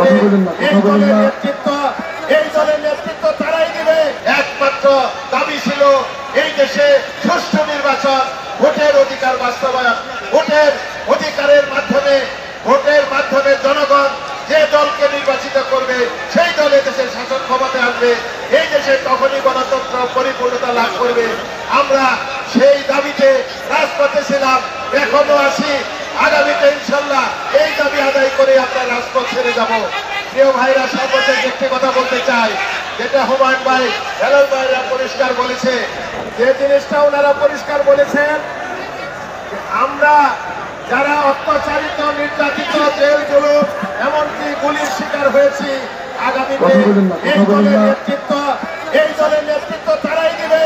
এই দলের নেতৃত্ব তারাই দিবে। একমাত্র দাবি ছিল এই দেশে সুষ্ঠু নির্বাচন, ভোটের অধিকার বাস্তবায়ন। ভোটের অধিকারের মাধ্যমে জনগণ যে দলকে নির্বাচিত করবে সেই দলে দেশের শাসন ক্ষমতায় আসবে। এই দেশে তখনই গণতন্ত্র পরিপূর্ণতা লাভ করবে। আমরা সেই দাবিতে রাজপথে ছিলাম, এখনো আছি। আগামীতে ইনশাল্লাহ এই দাবি আদায় করে আমরা রাজপথ ছেড়ে যাব। প্রিয় ভাইরা, সর্বশেষ একটি কথা বলতে চাই, যেটা হুমায়ুন ভাই, হেলাল ভাইরা পরিষ্কার বলেছে, যে জিনিসটা ওনারা পরিষ্কার বলেছেন, আমরা যারা অত্যাচারিত, নির্যাতিত, জেল জুলুম এমনকি গুলির শিকার হয়েছি, আগামীতে এই দলের নেতৃত্ব তারাই দিবে,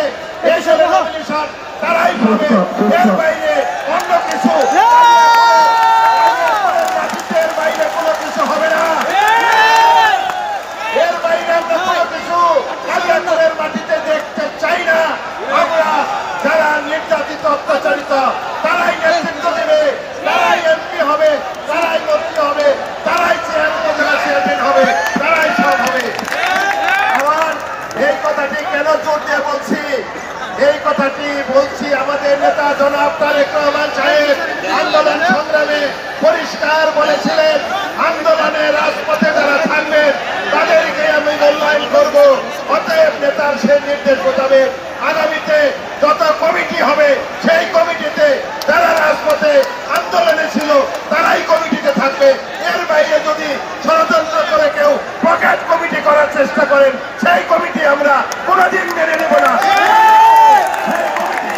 এই দলের নমিনেশন তারাই পাবে। এর বাইরে অন্য কিছু কোনো কিছু হবে না। এর বাইরে আমরা কোনো কিছু কালিয়াকৈরের মাটিতে দেখতে চাই না। আমরা যারা নির্যাতিত, অত্যাচারিত, তারাই নেতৃত্ব দেবে, তারাই এমপি হবে, তারাই মন্ত্রী হবে, তারাই চেয়ারম্যান হবে, তারাই সব হবে। আমার এই কথাটি কেন জোর দিয়ে বলছি? এই কথাটি বলছি, আমাদের নেতা জনাব তারেক রহমান সাহেব আন্দোলন সংগ্রামে পরিষ্কার বলেছিলেন, আন্দোলনে রাজপথে যারা থাকবেন তাদেরকে আমি মূল্যায়ন করব। অতএব নেতার সেই নির্দেশ মোতাবেক আগামীতে যত কমিটি হবে সেই কমিটিতে যারা রাজপথে আন্দোলনে ছিল তারাই কমিটিতে থাকবে। এর বাইরে যদি ষড়যন্ত্র করে কেউ পকেট কমিটি করার চেষ্টা করেন, সেই কমিটি আমরা কোনোদিন মেনে নেব না। সেই কমিটি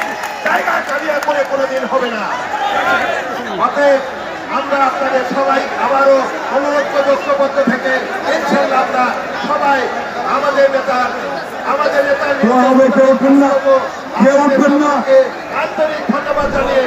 জায়গা কালিয়া করে কোনোদিন হবে না। অতএব আমরা আপনাদের সবাই আবারও অনুরোধ ঐক্যবদ্ধ থেকে ইনশাল্লাহ আমরা সবাই আমাদের নেতার আন্তরিক ধন্যবাদ জানিয়ে